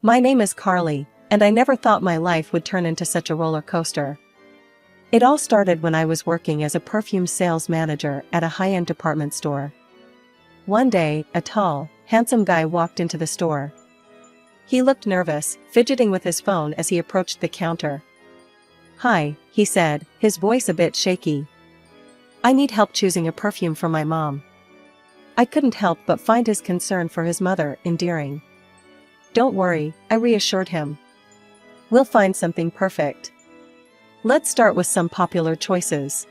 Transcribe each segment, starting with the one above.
My name is Carly, and I never thought my life would turn into such a roller coaster. It all started when I was working as a perfume sales manager at a high-end department store. One day, a tall, handsome guy walked into the store. He looked nervous, fidgeting with his phone as he approached the counter. "Hi," he said, his voice a bit shaky. "I need help choosing a perfume for my mom." I couldn't help but find his concern for his mother endearing. "Don't worry," I reassured him. "We'll find something perfect. Let's start with some popular choices."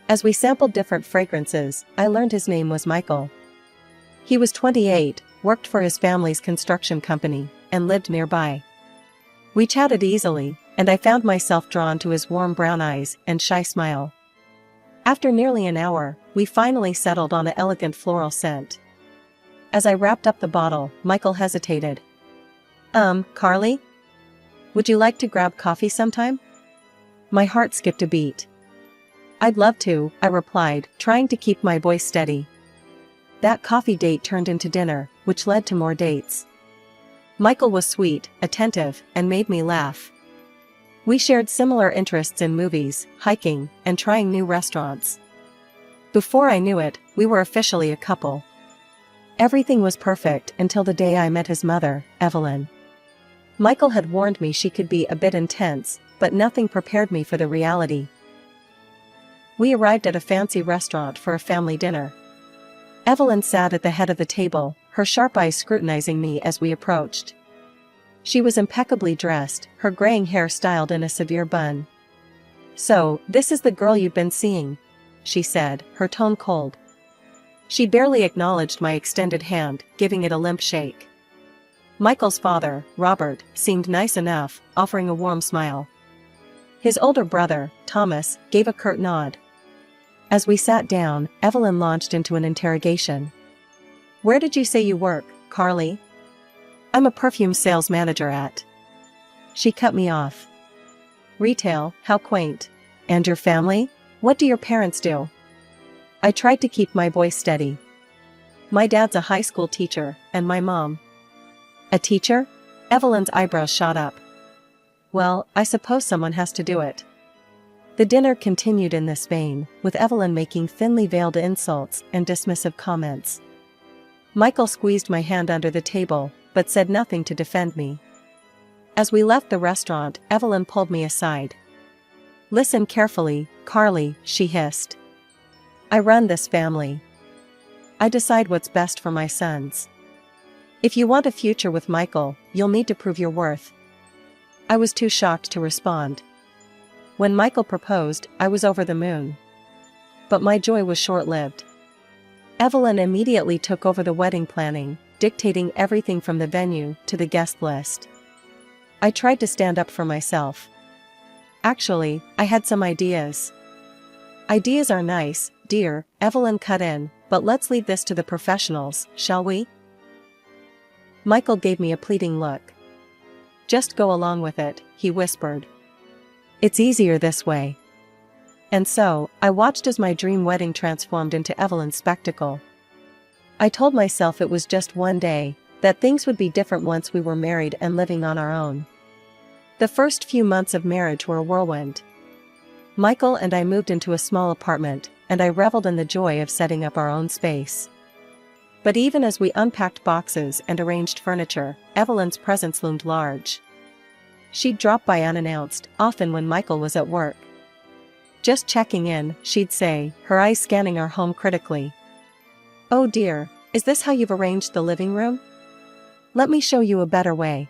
As we sampled different fragrances, I learned his name was Michael. He was 28, worked for his family's construction company, and lived nearby. We chatted easily, and I found myself drawn to his warm brown eyes and shy smile. After nearly an hour, we finally settled on an elegant floral scent. As I wrapped up the bottle, Michael hesitated. Carly? Would you like to grab coffee sometime?" My heart skipped a beat. "I'd love to," I replied, trying to keep my voice steady. That coffee date turned into dinner, which led to more dates. Michael was sweet, attentive, and made me laugh. We shared similar interests in movies, hiking, and trying new restaurants. Before I knew it, we were officially a couple. Everything was perfect until the day I met his mother, Evelyn. Michael had warned me she could be a bit intense, but nothing prepared me for the reality. We arrived at a fancy restaurant for a family dinner. Evelyn sat at the head of the table, her sharp eyes scrutinizing me as we approached. She was impeccably dressed, her graying hair styled in a severe bun. "So, this is the girl you've been seeing," she said, her tone cold. She barely acknowledged my extended hand, giving it a limp shake. Michael's father, Robert, seemed nice enough, offering a warm smile. His older brother, Thomas, gave a curt nod. As we sat down, Evelyn launched into an interrogation. "Where did you say you work, Carly?" "I'm a perfume sales manager at..." She cut me off. "Retail, how quaint. And your family? What do your parents do?" I tried to keep my voice steady. "My dad's a high school teacher, and my mom..." "A teacher?" Evelyn's eyebrows shot up. "Well, I suppose someone has to do it." The dinner continued in this vein, with Evelyn making thinly veiled insults and dismissive comments. Michael squeezed my hand under the table, but said nothing to defend me. As we left the restaurant, Evelyn pulled me aside. "Listen carefully, Carly," she hissed. "I run this family. I decide what's best for my sons. If you want a future with Michael, you'll need to prove your worth." I was too shocked to respond. When Michael proposed, I was over the moon. But my joy was short-lived. Evelyn immediately took over the wedding planning, dictating everything from the venue to the guest list. I tried to stand up for myself. "Actually, I had some ideas." "Ideas are nice, dear," Evelyn cut in, "but let's leave this to the professionals, shall we?" Michael gave me a pleading look. "Just go along with it," he whispered. "It's easier this way." And so, I watched as my dream wedding transformed into Evelyn's spectacle. I told myself it was just one day, that things would be different once we were married and living on our own. The first few months of marriage were a whirlwind. Michael and I moved into a small apartment, and I reveled in the joy of setting up our own space. But even as we unpacked boxes and arranged furniture, Evelyn's presence loomed large. She'd drop by unannounced, often when Michael was at work. "Just checking in," she'd say, her eyes scanning our home critically. "Oh dear, is this how you've arranged the living room? Let me show you a better way."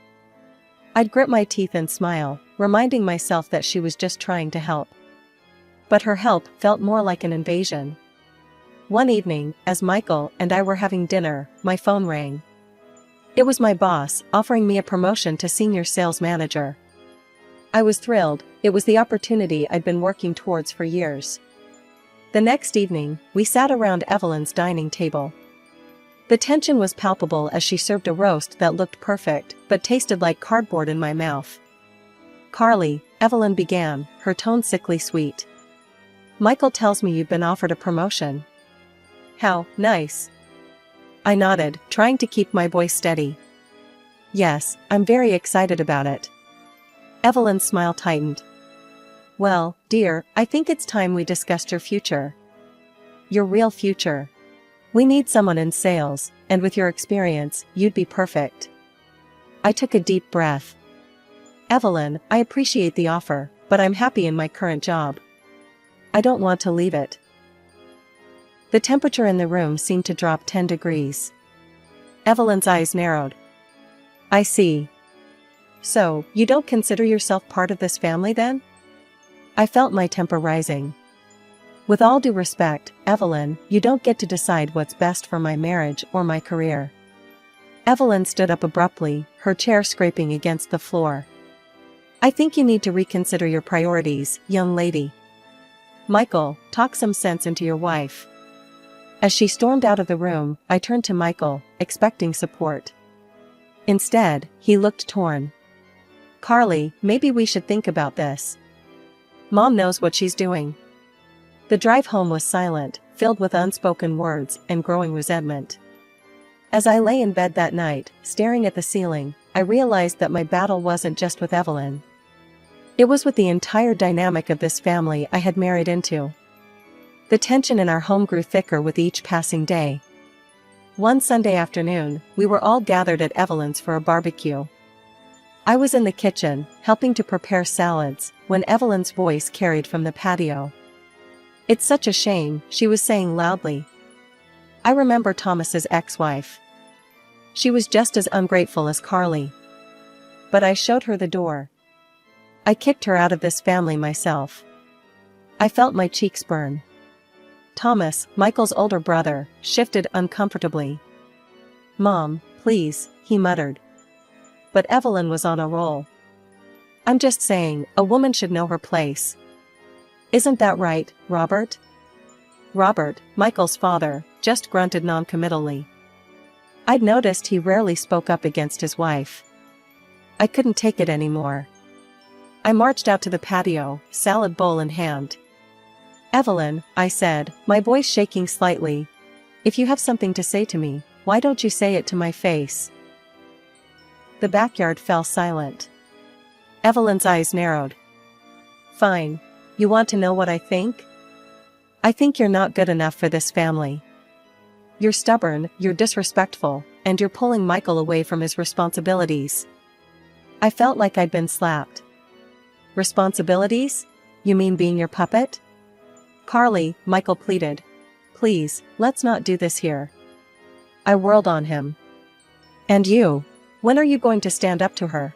I'd grit my teeth and smile, reminding myself that she was just trying to help. But her help felt more like an invasion. One evening, as Michael and I were having dinner, my phone rang. It was my boss, offering me a promotion to senior sales manager. I was thrilled. It was the opportunity I'd been working towards for years. The next evening, we sat around Evelyn's dining table. The tension was palpable as she served a roast that looked perfect, but tasted like cardboard in my mouth. "Carly," Evelyn began, her tone sickly sweet. "Michael tells me you've been offered a promotion." "How nice." I nodded, trying to keep my voice steady. Yes, I'm very excited about it. Evelyn's smile tightened. Well, dear, I think it's time we discussed your future. Your real future. We need someone in sales, and with your experience, you'd be perfect. I took a deep breath. Evelyn, I appreciate the offer, but I'm happy in my current job. I don't want to leave it. The temperature in the room seemed to drop 10 degrees. Evelyn's eyes narrowed. I see. So, you don't consider yourself part of this family then? I felt my temper rising. With all due respect, Evelyn, you don't get to decide what's best for my marriage or my career. Evelyn stood up abruptly, her chair scraping against the floor. I think you need to reconsider your priorities, young lady. Michael, talk some sense into your wife. As she stormed out of the room, I turned to Michael, expecting support. Instead, he looked torn. Carly, maybe we should think about this. Mom knows what she's doing. The drive home was silent, filled with unspoken words and growing resentment. As I lay in bed that night, staring at the ceiling, I realized that my battle wasn't just with Evelyn. It was with the entire dynamic of this family I had married into. The tension in our home grew thicker with each passing day. One Sunday afternoon, we were all gathered at Evelyn's for a barbecue. I was in the kitchen, helping to prepare salads, when Evelyn's voice carried from the patio. It's such a shame, she was saying loudly. I remember Thomas's ex-wife. She was just as ungrateful as Carly. But I showed her the door. I kicked her out of this family myself. I felt my cheeks burn. Thomas, Michael's older brother, shifted uncomfortably. Mom, please, he muttered. But Evelyn was on a roll. I'm just saying, a woman should know her place. Isn't that right, Robert? Robert, Michael's father, just grunted noncommittally. I'd noticed he rarely spoke up against his wife. I couldn't take it anymore. I marched out to the patio, salad bowl in hand. Evelyn, I said, my voice shaking slightly, if you have something to say to me, why don't you say it to my face? The backyard fell silent. Evelyn's eyes narrowed. Fine. You want to know what I think? I think you're not good enough for this family. You're stubborn, you're disrespectful, and you're pulling Michael away from his responsibilities. I felt like I'd been slapped. Responsibilities? You mean being your puppet? Carly, Michael pleaded. Please, let's not do this here. I whirled on him. And you? When are you going to stand up to her?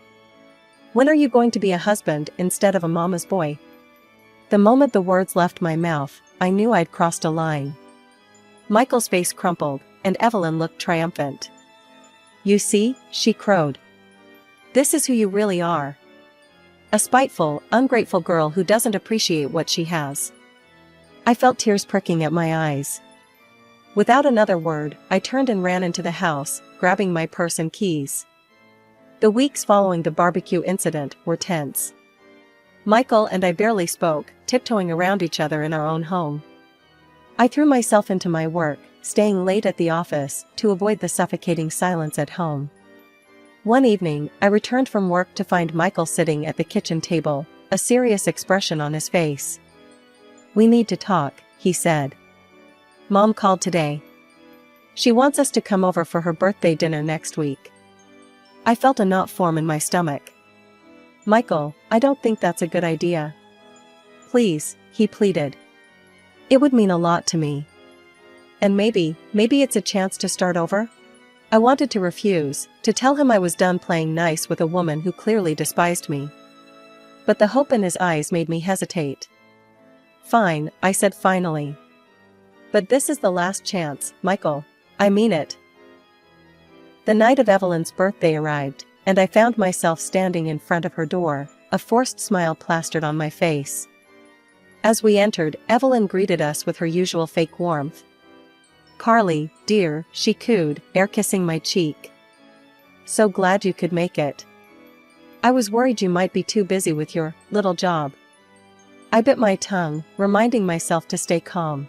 When are you going to be a husband instead of a mama's boy? The moment the words left my mouth, I knew I'd crossed a line. Michael's face crumpled, and Evelyn looked triumphant. You see, she crowed. This is who you really are. A spiteful, ungrateful girl who doesn't appreciate what she has. I felt tears pricking at my eyes. Without another word, I turned and ran into the house, grabbing my purse and keys. The weeks following the barbecue incident were tense. Michael and I barely spoke, tiptoeing around each other in our own home. I threw myself into my work, staying late at the office, to avoid the suffocating silence at home. One evening, I returned from work to find Michael sitting at the kitchen table, a serious expression on his face. We need to talk, he said. Mom called today. She wants us to come over for her birthday dinner next week. I felt a knot form in my stomach. Michael, I don't think that's a good idea. Please, he pleaded. It would mean a lot to me. And maybe it's a chance to start over? I wanted to refuse, to tell him I was done playing nice with a woman who clearly despised me. But the hope in his eyes made me hesitate. Fine, I said finally. But this is the last chance, Michael. I mean it. The night of Evelyn's birthday arrived, and I found myself standing in front of her door, a forced smile plastered on my face. As we entered, Evelyn greeted us with her usual fake warmth. Carly, dear, she cooed, air-kissing my cheek. So glad you could make it. I was worried you might be too busy with your little job. I bit my tongue, reminding myself to stay calm.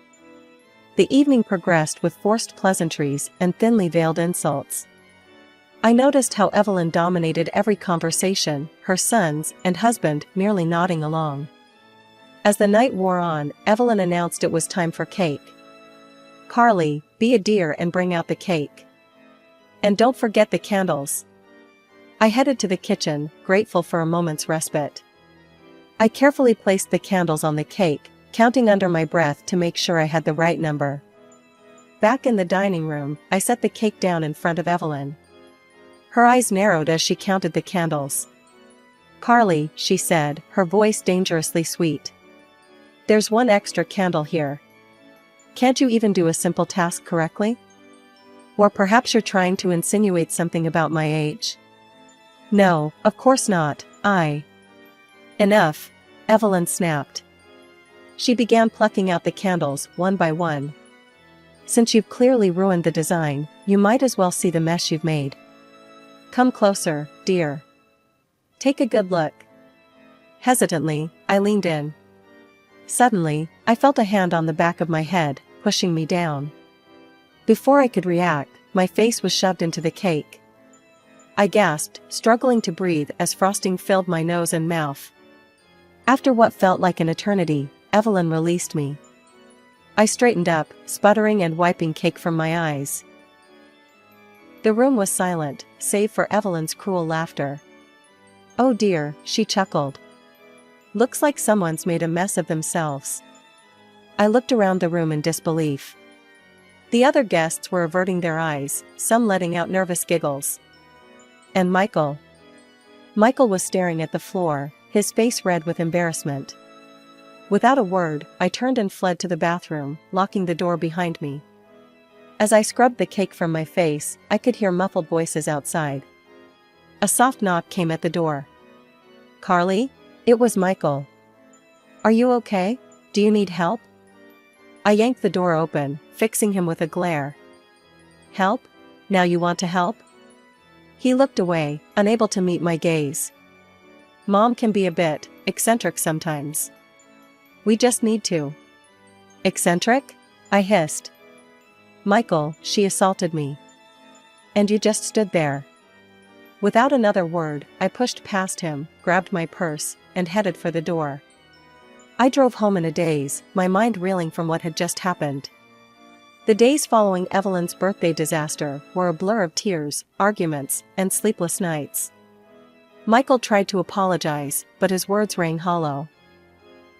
The evening progressed with forced pleasantries and thinly veiled insults. I noticed how Evelyn dominated every conversation, her sons and husband merely nodding along. As the night wore on, Evelyn announced it was time for cake. "Carly, be a dear and bring out the cake. And don't forget the candles." I headed to the kitchen, grateful for a moment's respite. I carefully placed the candles on the cake, counting under my breath to make sure I had the right number. Back in the dining room, I set the cake down in front of Evelyn. Her eyes narrowed as she counted the candles. "Carly," she said, her voice dangerously sweet. "There's one extra candle here. Can't you even do a simple task correctly? Or perhaps you're trying to insinuate something about my age?" "No, of course not, Enough," Evelyn snapped. She began plucking out the candles, one by one. "Since you've clearly ruined the design, you might as well see the mess you've made. Come closer, dear. Take a good look." Hesitantly, I leaned in. Suddenly, I felt a hand on the back of my head, pushing me down. Before I could react, my face was shoved into the cake. I gasped, struggling to breathe as frosting filled my nose and mouth. After what felt like an eternity, Evelyn released me. I straightened up, sputtering and wiping cake from my eyes. The room was silent, save for Evelyn's cruel laughter. "Oh dear," she chuckled. "Looks like someone's made a mess of themselves." I looked around the room in disbelief. The other guests were averting their eyes, some letting out nervous giggles. And Michael. Michael was staring at the floor, his face red with embarrassment. Without a word, I turned and fled to the bathroom, locking the door behind me. As I scrubbed the cake from my face, I could hear muffled voices outside. A soft knock came at the door. "Carly?" It was Michael. "Are you okay? Do you need help?" I yanked the door open, fixing him with a glare. "Help? Now you want to help?" He looked away, unable to meet my gaze. "Mom can be a bit eccentric sometimes. We just need to." "Eccentric?" I hissed. "Michael, she assaulted me. And you just stood there." Without another word, I pushed past him, grabbed my purse, and headed for the door. I drove home in a daze, my mind reeling from what had just happened. The days following Evelyn's birthday disaster were a blur of tears, arguments, and sleepless nights. Michael tried to apologize, but his words rang hollow.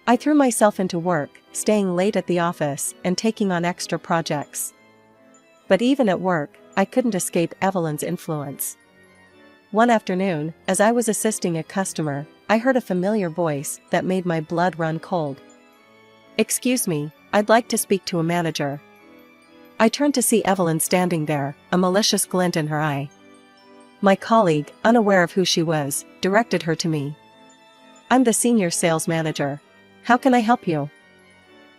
I threw myself into work, staying late at the office and taking on extra projects. But even at work, I couldn't escape Evelyn's influence. One afternoon, as I was assisting a customer, I heard a familiar voice that made my blood run cold. "Excuse me, I'd like to speak to a manager." I turned to see Evelyn standing there, a malicious glint in her eye. My colleague, unaware of who she was, directed her to me. "I'm the senior sales manager. How can I help you?"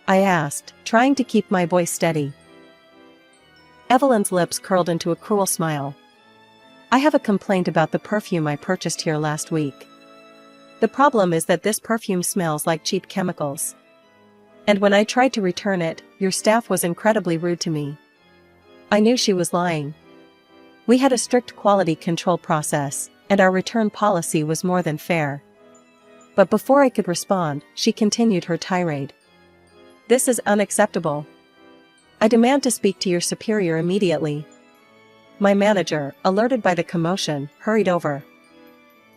I asked, trying to keep my voice steady. Evelyn's lips curled into a cruel smile. "I have a complaint about the perfume I purchased here last week. The problem is that this perfume smells like cheap chemicals. And when I tried to return it, your staff was incredibly rude to me." I knew she was lying. We had a strict quality control process, and our return policy was more than fair. But before I could respond, she continued her tirade. "This is unacceptable. I demand to speak to your superior immediately." My manager, alerted by the commotion, hurried over.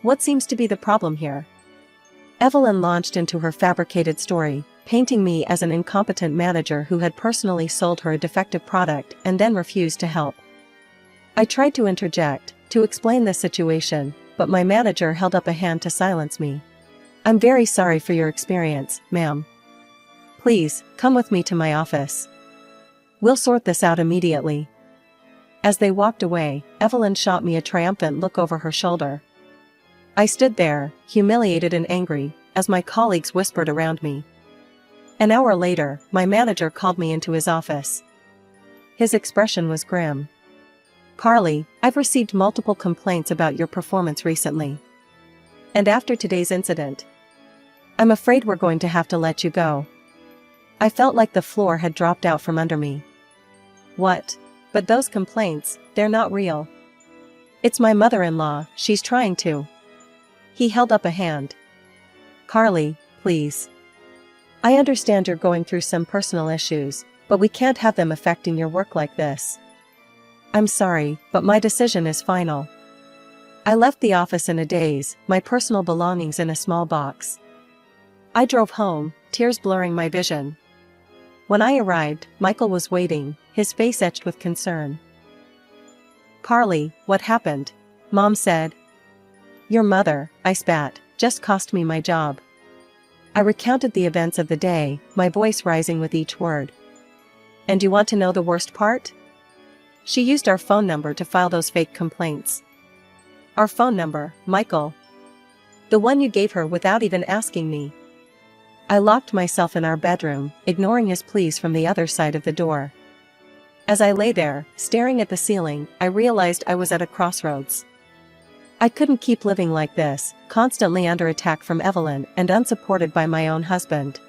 "What seems to be the problem here?" Evelyn launched into her fabricated story, painting me as an incompetent manager who had personally sold her a defective product and then refused to help. I tried to interject, to explain the situation, but my manager held up a hand to silence me. "I'm very sorry for your experience, ma'am. Please, come with me to my office. We'll sort this out immediately." As they walked away, Evelyn shot me a triumphant look over her shoulder. I stood there, humiliated and angry, as my colleagues whispered around me. An hour later, my manager called me into his office. His expression was grim. "Carly, I've received multiple complaints about your performance recently. And after today's incident, I'm afraid we're going to have to let you go." I felt like the floor had dropped out from under me. "What? But those complaints, they're not real." It's my mother-in-law, she's trying to. He held up a hand. Carly, please. I understand you're going through some personal issues, but we can't have them affecting your work like this. I'm sorry, but my decision is final. I left the office in a daze, my personal belongings in a small box. I drove home, tears blurring my vision. When I arrived, Michael was waiting, his face etched with concern. Carly, what happened? Mom said. Your mother, I spat, just cost me my job. I recounted the events of the day, my voice rising with each word. And you want to know the worst part? She used our phone number to file those fake complaints. Our phone number, Michael. The one you gave her without even asking me. I locked myself in our bedroom, ignoring his pleas from the other side of the door. As I lay there, staring at the ceiling, I realized I was at a crossroads. I couldn't keep living like this, constantly under attack from Evelyn and unsupported by my own husband.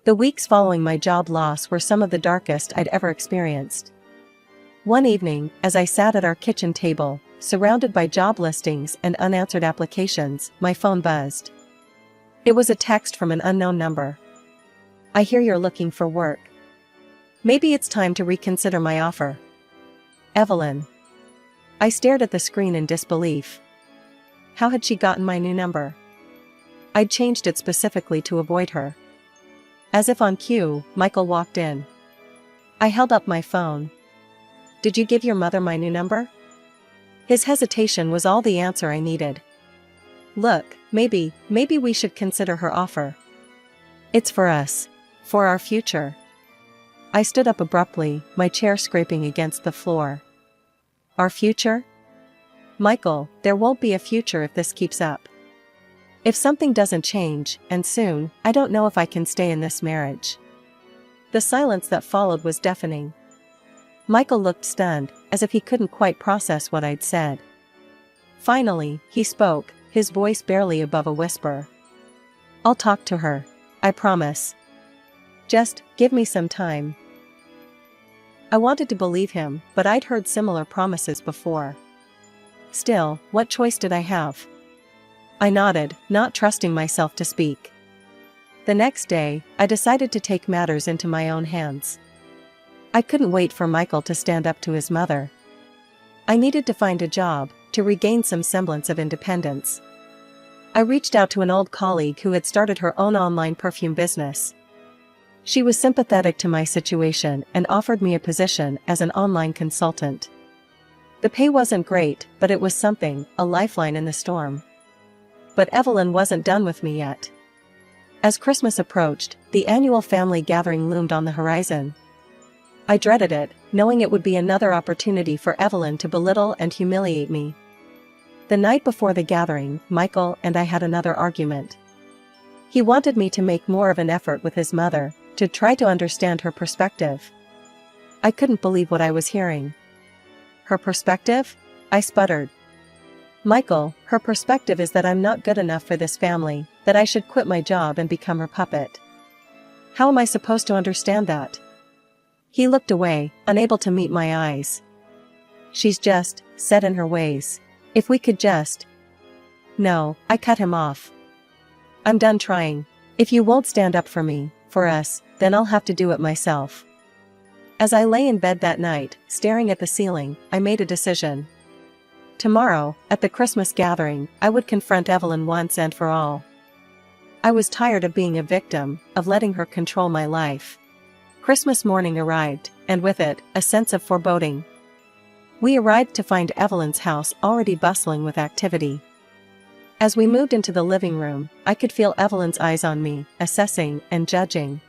The weeks following my job loss were some of the darkest I'd ever experienced. One evening, as I sat at our kitchen table, surrounded by job listings and unanswered applications, my phone buzzed. It was a text from an unknown number. I hear you're looking for work. Maybe it's time to reconsider my offer. Evelyn. I stared at the screen in disbelief. How had she gotten my new number? I'd changed it specifically to avoid her. As if on cue, Michael walked in. I held up my phone. Did you give your mother my new number? His hesitation was all the answer I needed. Look, maybe we should consider her offer. It's for us. For our future. I stood up abruptly, my chair scraping against the floor. Our future? Michael, there won't be a future if this keeps up. If something doesn't change, and soon, I don't know if I can stay in this marriage. The silence that followed was deafening. Michael looked stunned, as if he couldn't quite process what I'd said. Finally, he spoke, his voice barely above a whisper. I'll talk to her. I promise. Just, give me some time. I wanted to believe him, but I'd heard similar promises before. Still, what choice did I have? I nodded, not trusting myself to speak. The next day, I decided to take matters into my own hands. I couldn't wait for Michael to stand up to his mother. I needed to find a job, to regain some semblance of independence. I reached out to an old colleague who had started her own online perfume business. She was sympathetic to my situation and offered me a position as an online consultant. The pay wasn't great, but it was something, a lifeline in the storm. But Evelyn wasn't done with me yet. As Christmas approached, the annual family gathering loomed on the horizon. I dreaded it, knowing it would be another opportunity for Evelyn to belittle and humiliate me. The night before the gathering, Michael and I had another argument. He wanted me to make more of an effort with his mother, to try to understand her perspective. I couldn't believe what I was hearing. Her perspective? I sputtered. Michael, her perspective is that I'm not good enough for this family, that I should quit my job and become her puppet. How am I supposed to understand that? He looked away, unable to meet my eyes. She's just set in her ways. If we could just... No, I cut him off. I'm done trying. If you won't stand up for me, for us, then I'll have to do it myself. As I lay in bed that night, staring at the ceiling, I made a decision. Tomorrow, at the Christmas gathering, I would confront Evelyn once and for all. I was tired of being a victim, of letting her control my life. Christmas morning arrived, and with it, a sense of foreboding. We arrived to find Evelyn's house already bustling with activity. As we moved into the living room, I could feel Evelyn's eyes on me, assessing and judging.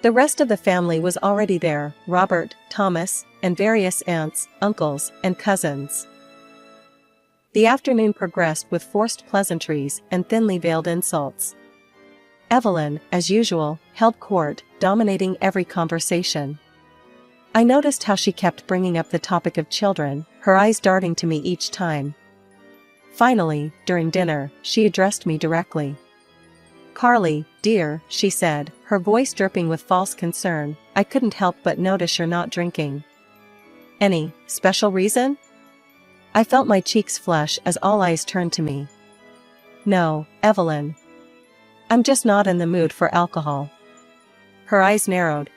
The rest of the family was already there, Robert, Thomas, and various aunts, uncles, and cousins. The afternoon progressed with forced pleasantries and thinly veiled insults. Evelyn, as usual, held court, dominating every conversation. I noticed how she kept bringing up the topic of children, her eyes darting to me each time. Finally, during dinner, she addressed me directly. Carly, dear, she said, her voice dripping with false concern, I couldn't help but notice you're not drinking. Any special reason? I felt my cheeks flush as all eyes turned to me. No, Evelyn. I'm just not in the mood for alcohol. Her eyes narrowed.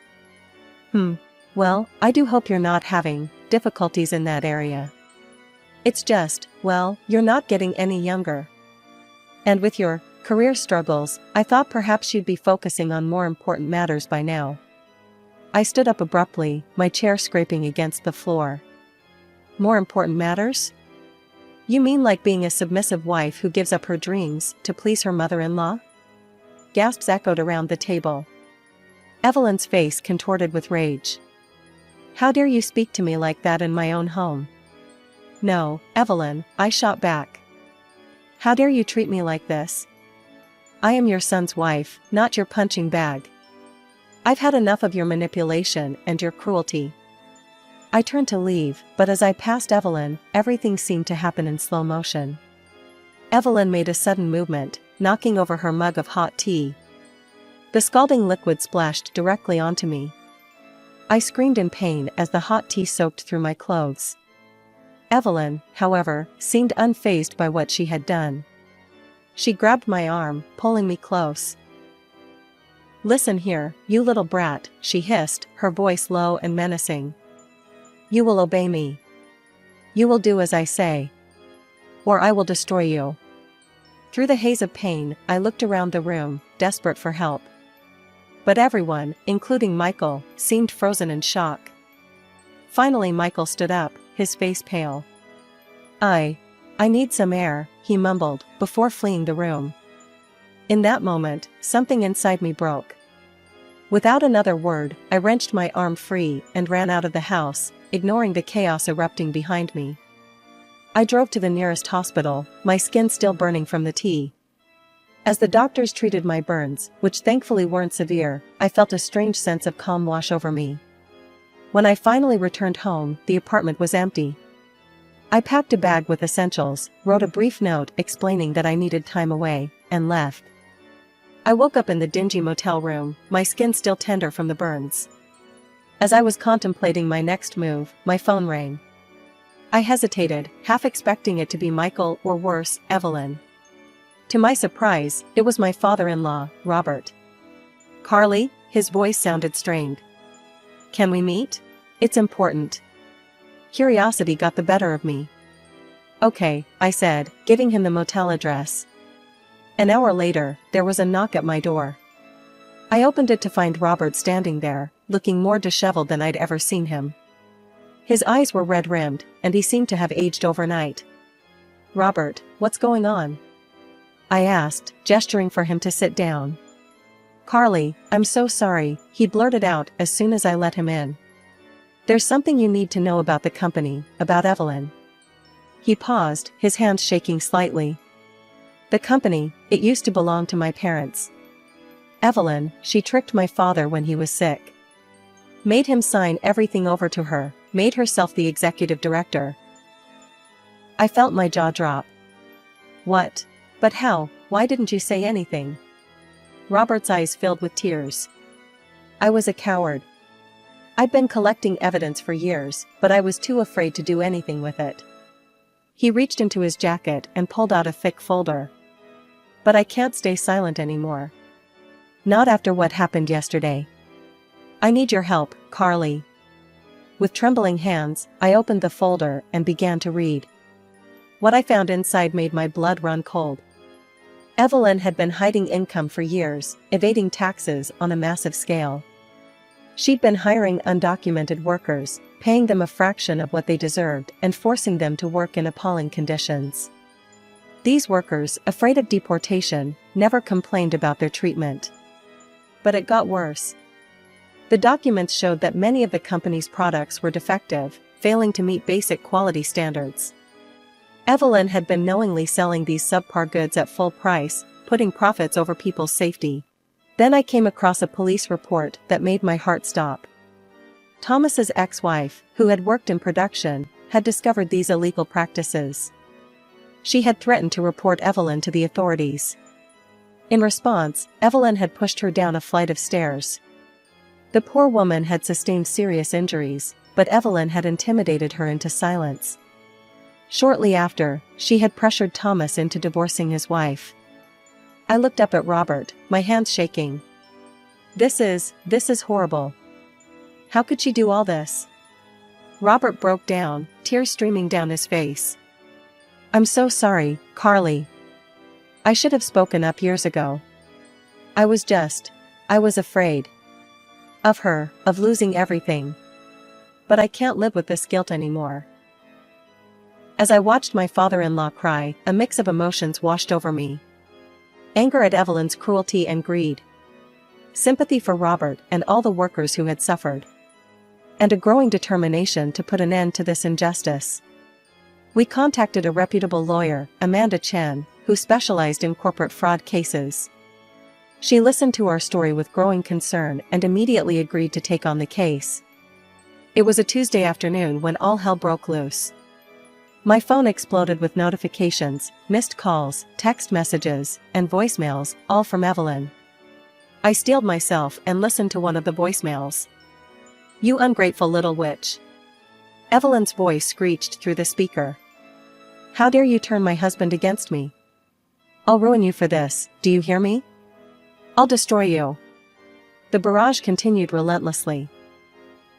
Well, I do hope you're not having difficulties in that area. It's just, well, you're not getting any younger. And with your career struggles, I thought perhaps you'd be focusing on more important matters by now. I stood up abruptly, my chair scraping against the floor. More important matters? You mean like being a submissive wife who gives up her dreams to please her mother-in-law? Gasps echoed around the table. Evelyn's face contorted with rage. How dare you speak to me like that in my own home? No, Evelyn, I shot back. How dare you treat me like this? I am your son's wife, not your punching bag. I've had enough of your manipulation and your cruelty. I turned to leave, but as I passed Evelyn, everything seemed to happen in slow motion. Evelyn made a sudden movement, knocking over her mug of hot tea. The scalding liquid splashed directly onto me. I screamed in pain as the hot tea soaked through my clothes. Evelyn, however, seemed unfazed by what she had done. She grabbed my arm, pulling me close. Listen here, you little brat, she hissed, her voice low and menacing. You will obey me. You will do as I say. Or I will destroy you. Through the haze of pain, I looked around the room, desperate for help. But everyone, including Michael, seemed frozen in shock. Finally Michael stood up, his face pale. I need some air, he mumbled, before fleeing the room. In that moment, something inside me broke. Without another word, I wrenched my arm free and ran out of the house, ignoring the chaos erupting behind me. I drove to the nearest hospital, my skin still burning from the tea. As the doctors treated my burns, which thankfully weren't severe, I felt a strange sense of calm wash over me. When I finally returned home, the apartment was empty. I packed a bag with essentials, wrote a brief note explaining that I needed time away, and left. I woke up in the dingy motel room, my skin still tender from the burns. As I was contemplating my next move, my phone rang. I hesitated, half expecting it to be Michael or worse, Evelyn. To my surprise, it was my father-in-law, Robert. Carly, his voice sounded strained. Can we meet? It's important. Curiosity got the better of me. Okay, I said, giving him the motel address. An hour later, there was a knock at my door. I opened it to find Robert standing there, looking more disheveled than I'd ever seen him. His eyes were red-rimmed, and he seemed to have aged overnight. Robert, what's going on? I asked, gesturing for him to sit down. Carly, I'm so sorry, he blurted out as soon as I let him in. There's something you need to know about the company, about Evelyn. He paused, his hands shaking slightly. The company, it used to belong to my parents. Evelyn, she tricked my father when he was sick. Made him sign everything over to her, made herself the executive director. I felt my jaw drop. What? But how? Why didn't you say anything? Robert's eyes filled with tears. I was a coward. I'd been collecting evidence for years, but I was too afraid to do anything with it. He reached into his jacket and pulled out a thick folder. But I can't stay silent anymore. Not after what happened yesterday. I need your help, Carly. With trembling hands, I opened the folder and began to read. What I found inside made my blood run cold. Evelyn had been hiding income for years, evading taxes on a massive scale. She'd been hiring undocumented workers, paying them a fraction of what they deserved and forcing them to work in appalling conditions. These workers, afraid of deportation, never complained about their treatment. But it got worse. The documents showed that many of the company's products were defective, failing to meet basic quality standards. Evelyn had been knowingly selling these subpar goods at full price, putting profits over people's safety. Then I came across a police report that made my heart stop. Thomas's ex-wife, who had worked in production, had discovered these illegal practices. She had threatened to report Evelyn to the authorities. In response, Evelyn had pushed her down a flight of stairs. The poor woman had sustained serious injuries, but Evelyn had intimidated her into silence. Shortly after, she had pressured Thomas into divorcing his wife. I looked up at Robert, my hands shaking. This is horrible. How could she do all this? Robert broke down, tears streaming down his face. I'm so sorry, Carly. I should have spoken up years ago. I was afraid. Of her, of losing everything. But I can't live with this guilt anymore. As I watched my father-in-law cry, a mix of emotions washed over me. Anger at Evelyn's cruelty and greed. Sympathy for Robert and all the workers who had suffered. And a growing determination to put an end to this injustice. We contacted a reputable lawyer, Amanda Chen, who specialized in corporate fraud cases. She listened to our story with growing concern and immediately agreed to take on the case. It was a Tuesday afternoon when all hell broke loose. My phone exploded with notifications, missed calls, text messages, and voicemails, all from Evelyn. I steeled myself and listened to one of the voicemails. You ungrateful little witch. Evelyn's voice screeched through the speaker. How dare you turn my husband against me? I'll ruin you for this, do you hear me? I'll destroy you. The barrage continued relentlessly.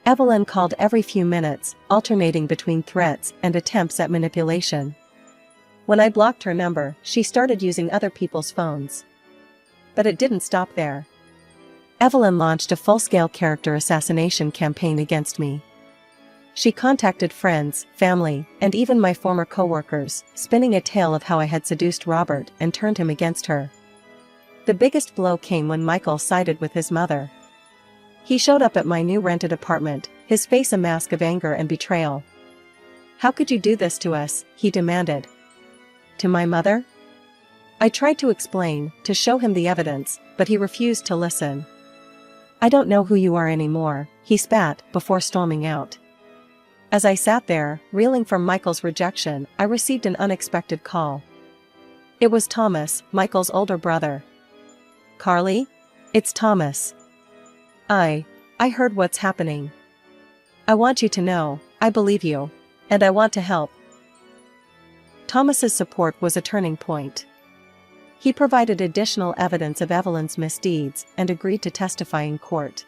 Evelyn called every few minutes, alternating between threats and attempts at manipulation. When I blocked her number, she started using other people's phones. But it didn't stop there. Evelyn launched a full-scale character assassination campaign against me. She contacted friends, family, and even my former co-workers, spinning a tale of how I had seduced Robert and turned him against her. The biggest blow came when Michael sided with his mother. He showed up at my new rented apartment, his face a mask of anger and betrayal. How could you do this to us? He demanded. To my mother? I tried to explain, to show him the evidence, but he refused to listen. I don't know who you are anymore, he spat, before storming out. As I sat there, reeling from Michael's rejection, I received an unexpected call. It was Thomas, Michael's older brother. Carly? It's Thomas. I heard what's happening. I want you to know, I believe you. And I want to help. Thomas's support was a turning point. He provided additional evidence of Evelyn's misdeeds and agreed to testify in court.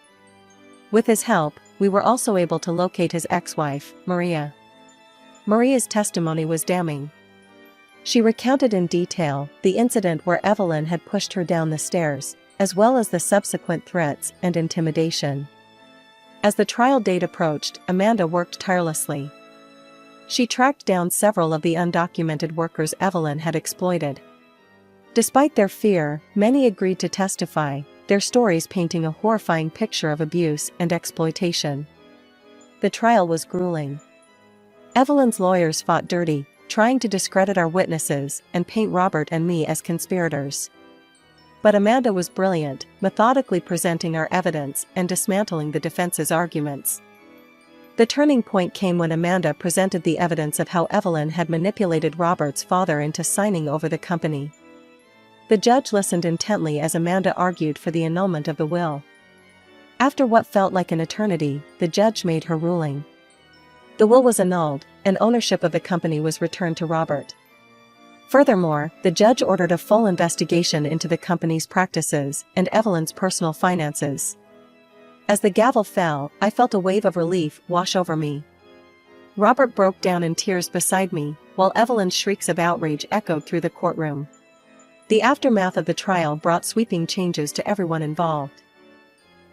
With his help, we were also able to locate his ex-wife, Maria. Maria's testimony was damning. She recounted in detail the incident where Evelyn had pushed her down the stairs, as well as the subsequent threats and intimidation. As the trial date approached, Amanda worked tirelessly. She tracked down several of the undocumented workers Evelyn had exploited. Despite their fear, many agreed to testify, their stories painting a horrifying picture of abuse and exploitation. The trial was grueling. Evelyn's lawyers fought dirty, trying to discredit our witnesses and paint Robert and me as conspirators. But Amanda was brilliant, methodically presenting our evidence and dismantling the defense's arguments. The turning point came when Amanda presented the evidence of how Evelyn had manipulated Robert's father into signing over the company. The judge listened intently as Amanda argued for the annulment of the will. After what felt like an eternity, the judge made her ruling. The will was annulled, and ownership of the company was returned to Robert. Furthermore, the judge ordered a full investigation into the company's practices and Evelyn's personal finances. As the gavel fell, I felt a wave of relief wash over me. Robert broke down in tears beside me, while Evelyn's shrieks of outrage echoed through the courtroom. The aftermath of the trial brought sweeping changes to everyone involved.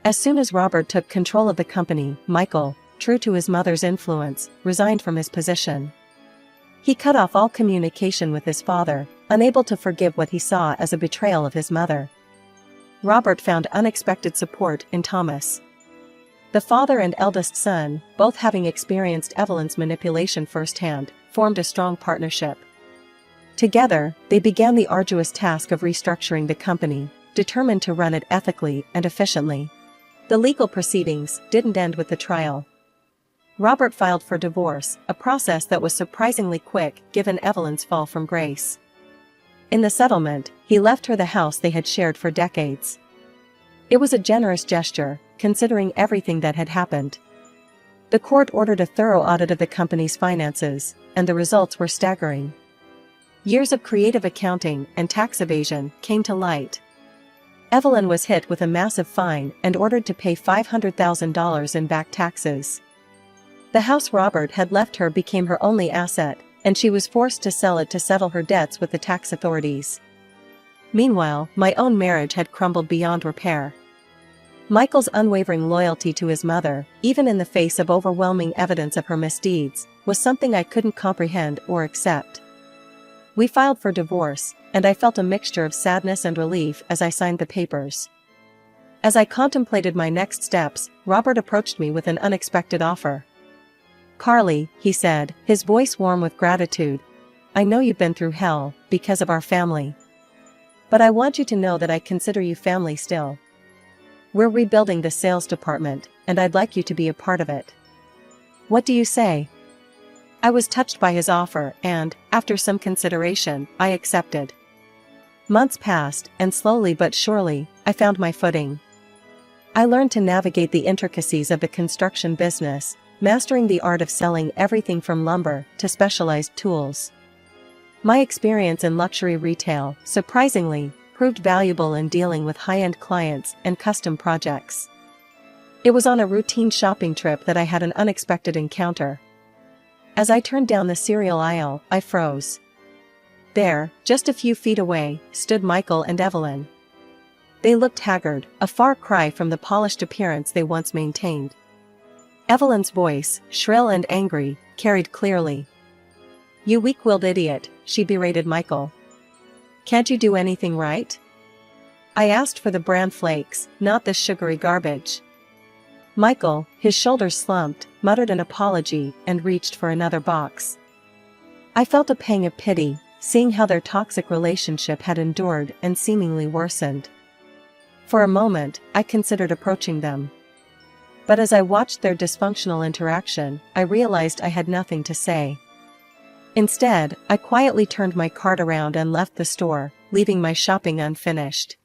As soon as Robert took control of the company, Michael, true to his mother's influence, resigned from his position. He cut off all communication with his father, unable to forgive what he saw as a betrayal of his mother. Robert found unexpected support in Thomas. The father and eldest son, both having experienced Evelyn's manipulation firsthand, formed a strong partnership. Together, they began the arduous task of restructuring the company, determined to run it ethically and efficiently. The legal proceedings didn't end with the trial. Robert filed for divorce, a process that was surprisingly quick given Evelyn's fall from grace. In the settlement, he left her the house they had shared for decades. It was a generous gesture, considering everything that had happened. The court ordered a thorough audit of the company's finances, and the results were staggering. Years of creative accounting and tax evasion came to light. Evelyn was hit with a massive fine and ordered to pay $500,000 in back taxes. The house Robert had left her became her only asset, and she was forced to sell it to settle her debts with the tax authorities. Meanwhile, my own marriage had crumbled beyond repair. Michael's unwavering loyalty to his mother, even in the face of overwhelming evidence of her misdeeds, was something I couldn't comprehend or accept. We filed for divorce, and I felt a mixture of sadness and relief as I signed the papers. As I contemplated my next steps, Robert approached me with an unexpected offer. "Carly," he said, his voice warm with gratitude, "I know you've been through hell because of our family. But I want you to know that I consider you family still. We're rebuilding the sales department, and I'd like you to be a part of it. What do you say?" I was touched by his offer and, after some consideration, I accepted. Months passed, and slowly but surely, I found my footing. I learned to navigate the intricacies of the construction business, mastering the art of selling everything from lumber to specialized tools. My experience in luxury retail, surprisingly, proved valuable in dealing with high-end clients and custom projects. It was on a routine shopping trip that I had an unexpected encounter. As I turned down the cereal aisle, I froze. There, just a few feet away, stood Michael and Evelyn. They looked haggard, a far cry from the polished appearance they once maintained. Evelyn's voice, shrill and angry, carried clearly. "You weak-willed idiot," she berated Michael. "Can't you do anything right? I asked for the bran flakes, not this sugary garbage." Michael, his shoulders slumped, muttered an apology and reached for another box. I felt a pang of pity, seeing how their toxic relationship had endured and seemingly worsened. For a moment, I considered approaching them. But as I watched their dysfunctional interaction, I realized I had nothing to say. Instead, I quietly turned my cart around and left the store, leaving my shopping unfinished.